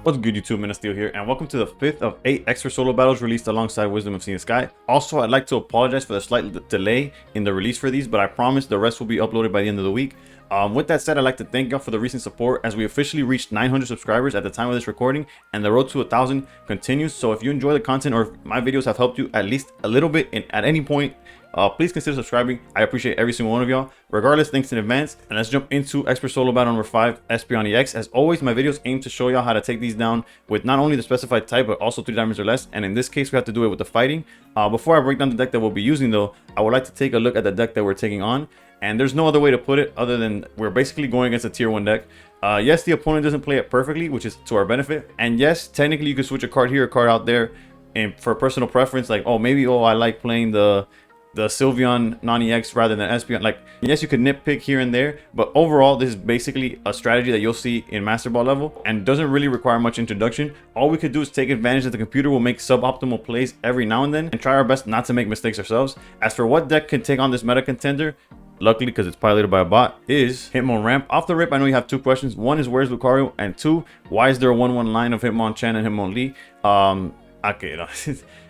What's good, YouTube? Steel here, and welcome to the 5th of 8 extra solo battles released alongside Wisdom of Seeing the Sky. Also, I'd like to apologize for the slight delay in the release for these, but I promise the rest will be uploaded by the end of the week. With that said, I'd like to thank y'all for the recent support as we officially reached 900 subscribers at the time of this recording, and the road to 1,000 continues. So if you enjoy the content or if my videos have helped you at least a little bit at any point, please consider subscribing. I appreciate every single one of y'all. Regardless, thanks in advance. And let's jump into expert solo battle number 5, Espeon EX. As always, my videos aim to show y'all how to take these down with not only the specified type, but also 3 diamonds or less. And in this case, we have to do it with the fighting. Before I break down the deck that we'll be using though, I would like to take a look at the deck that we're taking on. And there's no other way to put it other than we're basically going against a tier 1 deck. Yes, the opponent doesn't play it perfectly, which is to our benefit. And yes, technically you can switch a card here, a card out there, and for personal preference, like, oh, maybe, I like playing the Sylveon non-EX rather than Espeon. Like, yes, you could nitpick here and there, but overall this is basically a strategy that you'll see in Master Ball level and doesn't really require much introduction. All we could do is take advantage that the computer will make suboptimal plays every now and then and try our best not to make mistakes ourselves. As for what deck can take on this meta contender, luckily because it's piloted by a bot, is Hitmon Ramp. Off the rip, I know you have 2 questions. One is, where's Lucario? And 2, why is there a 1-1 line of Hitmonchan and Hitmonlee? Okay, no.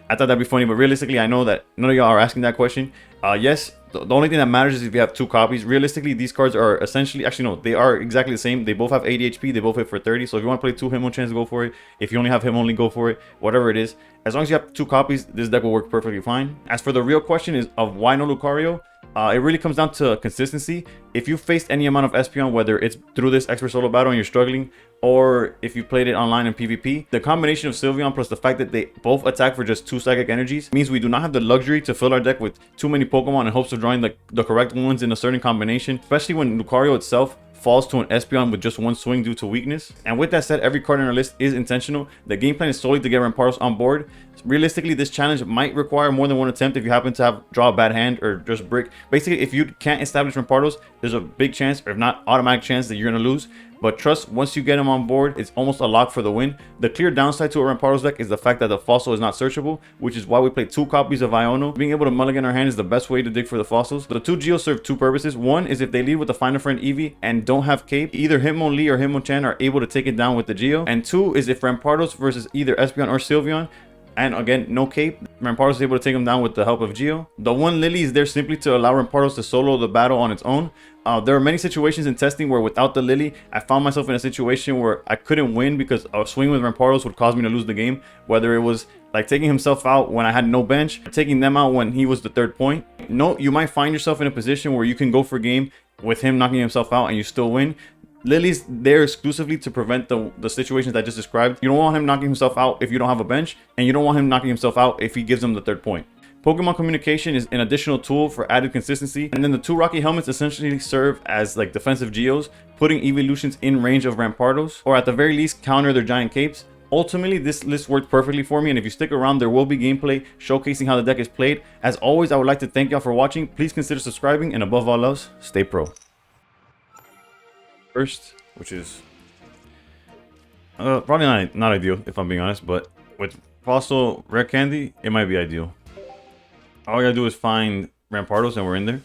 I thought that'd be funny, but realistically, I know that none of y'all are asking that question. Yes, the only thing that matters is if you have 2 copies. Realistically, these cards are essentially, actually no, they are exactly the same. They both have 80 HP, they both hit for 30. So if you want to play 2 Hitmonchans, go for it. If you only have Hitmonlee, go for it. Whatever it is, as long as you have 2 copies, this deck will work perfectly fine. As for the real question is of why no Lucario, it really comes down to consistency. If you faced any amount of Espeon, whether it's through this expert solo battle and you're struggling, or if you played it online in PvP, the combination of Sylveon plus the fact that they both attack for just 2 psychic energies means we do not have the luxury to fill our deck with too many Pokemon in hopes of drawing the correct ones in a certain combination, especially when Lucario itself falls to an Espeon with just 1 swing due to weakness. And with that said, every card in our list is intentional. The game plan is solely to get Rampardos on board. Realistically, this challenge might require more than 1 attempt if you happen to draw a bad hand or just brick. Basically, if you can't establish Rampardos, there's a big chance, or if not automatic chance, that you're going to lose. But trust, once you get him on board, it's almost a lock for the win. The clear downside to a Rampardos deck is the fact that the fossil is not searchable, which is why we play 2 copies of Iono. Being able to mulligan our hand is the best way to dig for the fossils. The 2 Geos serve 2 purposes. One is if they lead with the Find a Friend Eevee and don't have Cape, either Hitmonlee or Hitmonchan are able to take it down with the Geo. And 2 is if Rampardos versus either Espeon or Sylveon, and again, no Cape, Rampardos is able to take him down with the help of Geo. The 1 Lily is there simply to allow Rampardos to solo the battle on its own. There are many situations in testing where without the Lily, I found myself in a situation where I couldn't win because a swing with Rampardos would cause me to lose the game. Whether it was like taking himself out when I had no bench, or taking them out when he was the 3rd point. No, you might find yourself in a position where you can go for game with him knocking himself out and you still win. Lily's there exclusively to prevent the situations I just described. You don't want him knocking himself out if you don't have a bench, and you don't want him knocking himself out if he gives him the 3rd point. Pokemon communication is an additional tool for added consistency, and then the 2 Rocky Helmets essentially serve as like defensive Geos, putting evolutions in range of Rampardos, or at the very least counter their giant capes. Ultimately, this list worked perfectly for me, and if you stick around, there will be gameplay showcasing how the deck is played. As always, I would like to thank y'all for watching. Please consider subscribing, and above all else, stay pro. First, which is probably not ideal if I'm being honest, but with Fossil Rare Candy, it might be ideal. All we gotta do is find Rampardos and we're in there.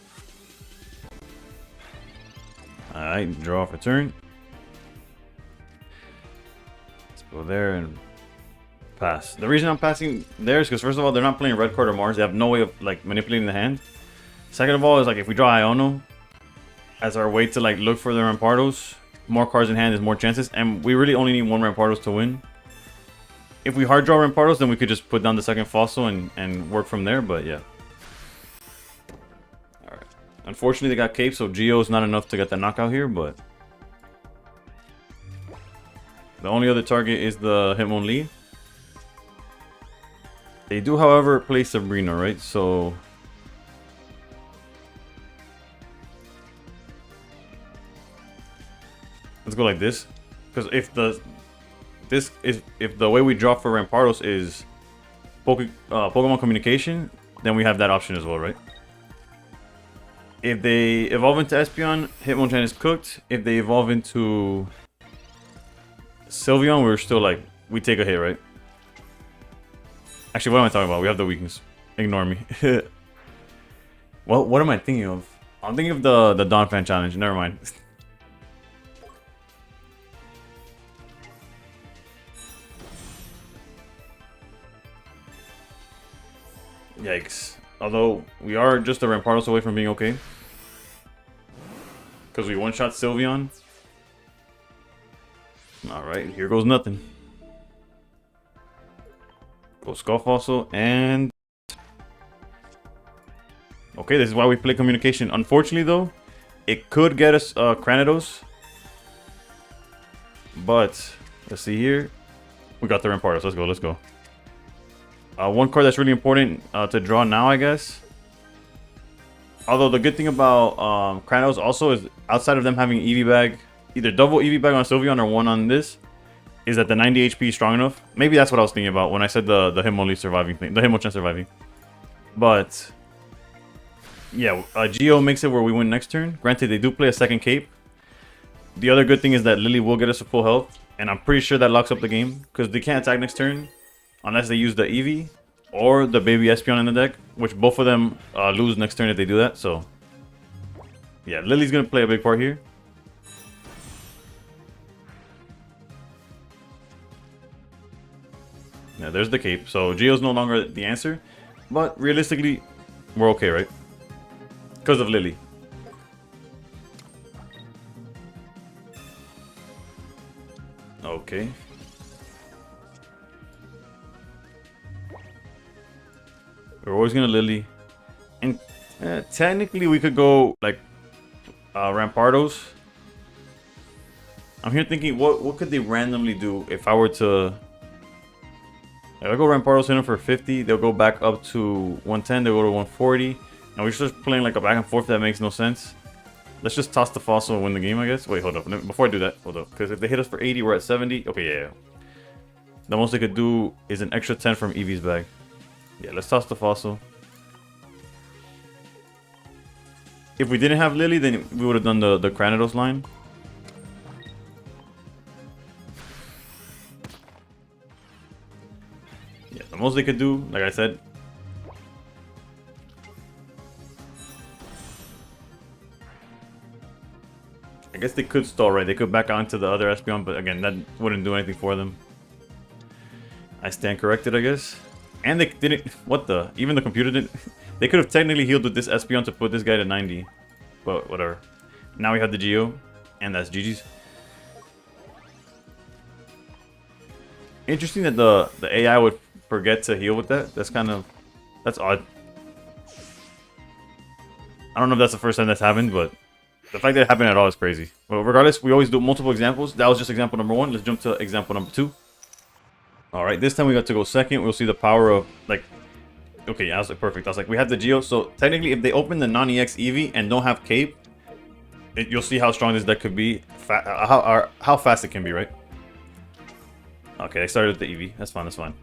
Alright, draw off a turn. Let's go there and pass. The reason I'm passing there is because first of all, they're not playing Red Card or Mars. They have no way of like manipulating the hand. Second of all, is like if we draw Iono as our way to like look for the Rampardos, more cards in hand is more chances, and we really only need 1 Rampardos to win. If we hard draw Rampardos, then we could just put down the 2nd fossil and work from there, but yeah. Alright. Unfortunately, they got Cape, so Geo is not enough to get the knockout here, but the only other target is the Hitmonlee. They do, however, play Sabrina, right? So let's go like this, because if the way we draw for Rampardos is Pokemon communication, then we have that option as well, right? If they evolve into Espeon, Hitmonchan is cooked. If they evolve into Sylveon, we're still like, we take a hit, right? Actually, what am I talking about? We have the weakness. Ignore me. Well, what am I thinking of? I'm thinking of the Dawn Fan challenge. Never mind. Yikes. Although, we are just a Rampardos away from being okay. Because we one-shot Sylveon. Alright, here goes nothing. Go Skull Fossil, and... Okay, this is why we play Communication. Unfortunately, though, it could get us Rampardos. But, let's see here. We got the Rampardos. Let's go, let's go. One card that's really important to draw now, I guess. Although the good thing about Rampardos also is, outside of them having EV bag, either double EV bag on Sylveon or one on this, is that the 90 HP is strong enough. Maybe that's what I was thinking about when I said the Hitmonlee surviving thing, the Hitmonchan surviving. But yeah, Geo makes it where we win next turn. Granted, they do play a second cape. The other good thing is that Lily will get us a full health, and I'm pretty sure that locks up the game because they can't attack next turn unless they use the Eevee or the baby Espeon in the deck, which both of them lose next turn if they do that. So yeah, Lily's gonna play a big part here. Yeah, there's the cape. So Geo's no longer the answer, but realistically, we're okay, right? Because of Lily. Okay. We're always gonna Lily. And technically we could go like Rampardos. I'm here thinking what could they randomly do if I were to... If I go Rampardos in for 50, they'll go back up to 110, they'll go to 140. And we're just playing like a back and forth that makes no sense. Let's just toss the fossil and win the game, I guess. Wait, hold up. Before I do that, hold up. Because if they hit us for 80, we're at 70. Okay, yeah. The most they could do is an extra 10 from Eevee's bag. Yeah, let's toss the fossil. If we didn't have Lily, then we would have done the Rampardos line. Yeah, the most they could do, like I said. I guess they could stall, right? They could back out into the other Espeon, but again, that wouldn't do anything for them. I stand corrected, I guess. And they didn't... What the? Even the computer didn't... They could have technically healed with this Espeon to put this guy to 90. But whatever. Now we have the Geo. And that's GG's. Interesting that the AI would forget to heal with that. That's kind of... That's odd. I don't know if that's the first time that's happened, but... The fact that it happened at all is crazy. Well, regardless, we always do multiple examples. That was just example number 1. Let's jump to example number 2. Alright, this time we got to go second. We'll see the power of, like... Okay, yeah, I was like, perfect. I was like, we have the Geo. So, technically, if they open the non-EX Eevee and don't have Cape, you'll see how strong this deck could be. How fast it can be, right? Okay, I started with the Eevee. That's fine, that's fine.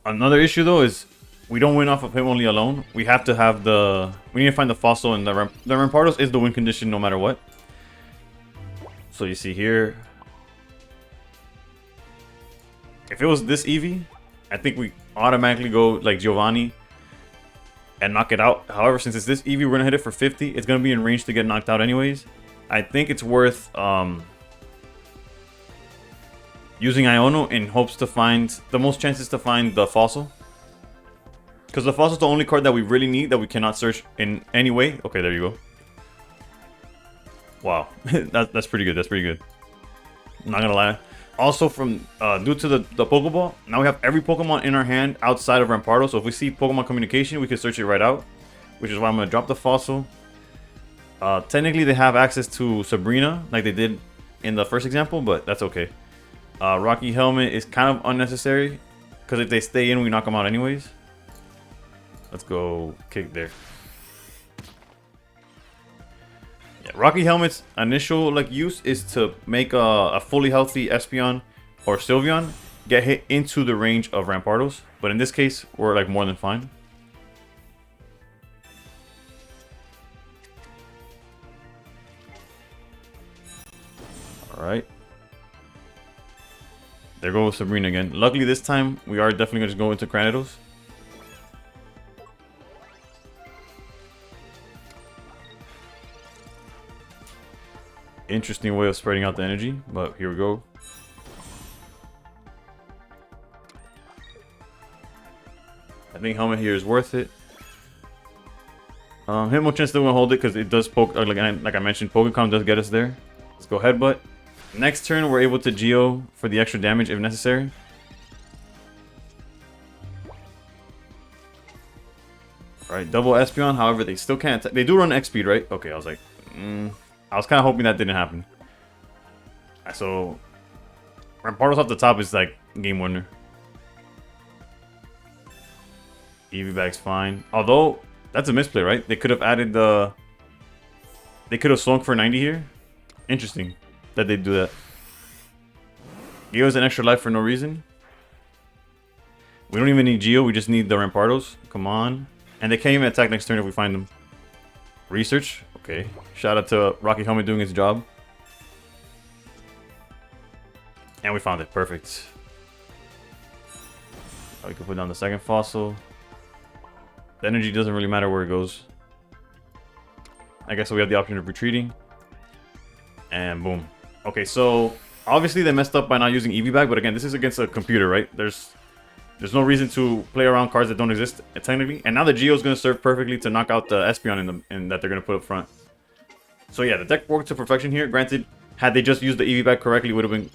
Another issue, though, is... We don't win off of Hitmonlee alone. We have to have the... We need to find the fossil, and the Rampardos is the win condition no matter what. So you see here... If it was this Eevee, I think we automatically go like Giovanni and knock it out. However, since it's this Eevee, we're going to hit it for 50. It's going to be in range to get knocked out anyways. I think it's worth using Iono in hopes to find... The most chances to find the fossil. Because the fossil is the only card that we really need that we cannot search in any way. Okay, there you go. Wow. that's pretty good. That's pretty good. I'm not going to lie. Also, from due to the Pokeball, now we have every Pokemon in our hand outside of Rampardos. So if we see Pokemon Communication, we can search it right out. Which is why I'm going to drop the fossil. Technically, they have access to Sabrina, like they did in the first example, but that's okay. Rocky Helmet is kind of unnecessary. Because if they stay in, we knock them out anyways. Let's go kick there. Yeah, Rocky Helmet's initial like use is to make a fully healthy Espeon or Sylveon get hit into the range of Rampardos. But in this case, we're like more than fine. Alright. There goes Sabrina again. Luckily this time, we are definitely going to go into Rampardos. Interesting way of spreading out the energy, but here we go. think helmet here is worth it. Hitmonchan still gonna hold it because it does poke. Like I mentioned, Pokemon does get us there. Let's go Headbutt. Next turn, we're able to Geo for the extra damage if necessary. Alright, double Espeon. However, they still can't. They do run X speed, right? Okay, I was like, I was kind of hoping that didn't happen. So, Rampardos off the top is like game winner. EV bag's fine. Although, that's a misplay, right? They could have added the... They could have swung for 90 here. Interesting that they do that. Geo is an extra life for no reason. We don't even need Geo. We just need the Rampardos. Come on. And they can't even attack next turn if we find them. Research. Okay. Shout out to Rocky Helmet doing his job. And we found it. Perfect. We can put down the second fossil. The energy doesn't really matter where it goes. I guess we have the option of retreating. And boom. Okay, so obviously they messed up by not using EV bag, but again, this is against a computer, right? There's no reason to play around cards that don't exist technically. And now the Geo is going to serve perfectly to knock out the Espeon in that they're going to put up front. So yeah, the deck worked to perfection here. Granted, had they just used the EV bag correctly, it would have been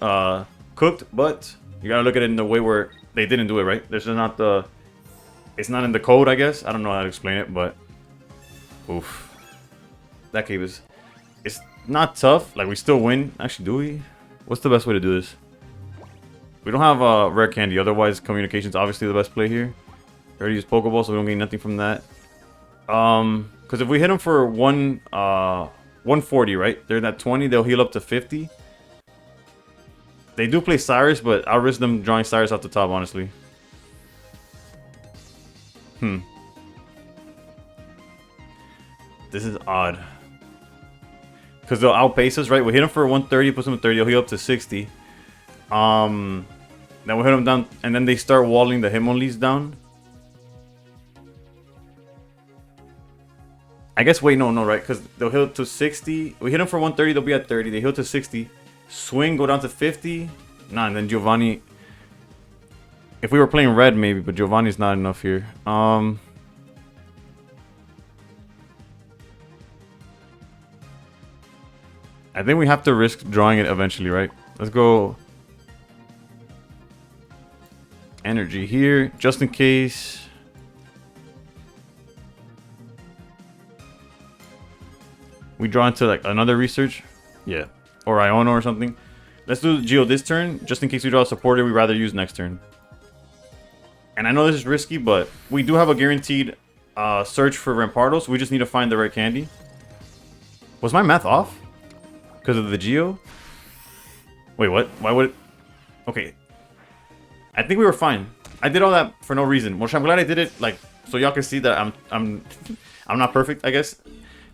cooked. But you got to look at it in the way where they didn't do it, right? There's not the... It's not in the code, I guess. I don't know how to explain it, but... Oof. That cave is... It's not tough. Like, we still win. Actually, do we? What's the best way to do this? We don't have rare candy. Otherwise, communication's obviously the best play here. We already used Pokeball, so we don't gain nothing from that. Because if we hit them for 140, right? They're at 20. They'll heal up to 50. They do play Cyrus, but I'll risk them drawing Cyrus off the top, honestly. This is odd. Because they'll outpace us, right? We hit them for 130, puts them at 30, they'll heal up to 60. Then we'll hit them down, and then they start walling the Hitmonlees down. I guess, wait, no, right? Because they'll heal to 60. We hit them for 130, they'll be at 30. They heal to 60. Swing, go down to 50. Nah, and then Giovanni... If we were playing red, maybe, but Giovanni's not enough here. I think we have to risk drawing it eventually, right? Let's go... Energy here, just in case. We draw into like another research. Yeah. Or Iono or something. Let's do Geo this turn, just in case we draw a supporter we'd rather use next turn. And I know this is risky, but we do have a guaranteed search for Rampardos. We just need to find the right candy. Was my math off? Because of the Geo? Wait, what? Why would it... Okay. I think we were fine. I did all that for no reason. Which I'm glad I did it, like, so y'all can see that I'm not perfect, I guess.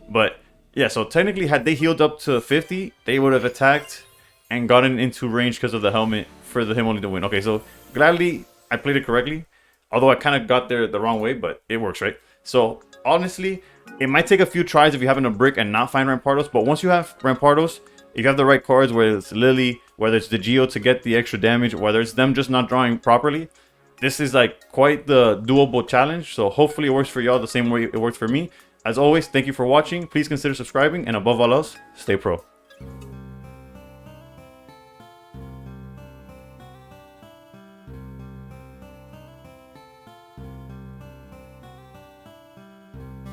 But yeah, so technically, had they healed up to 50, they would have attacked and gotten into range because of the helmet for the Hitmonlee to win. Okay, so gladly I played it correctly. Although I kind of got there the wrong way, but it works, right? So honestly, it might take a few tries if you have a brick and not find Rampardos. But once you have Rampardos, if you have the right cards, whether it's Lily, whether it's the Geo to get the extra damage, whether it's them just not drawing properly, this is like quite the doable challenge. So hopefully it works for y'all the same way it works for me. As always, thank you for watching. Please consider subscribing, and above all else, stay pro.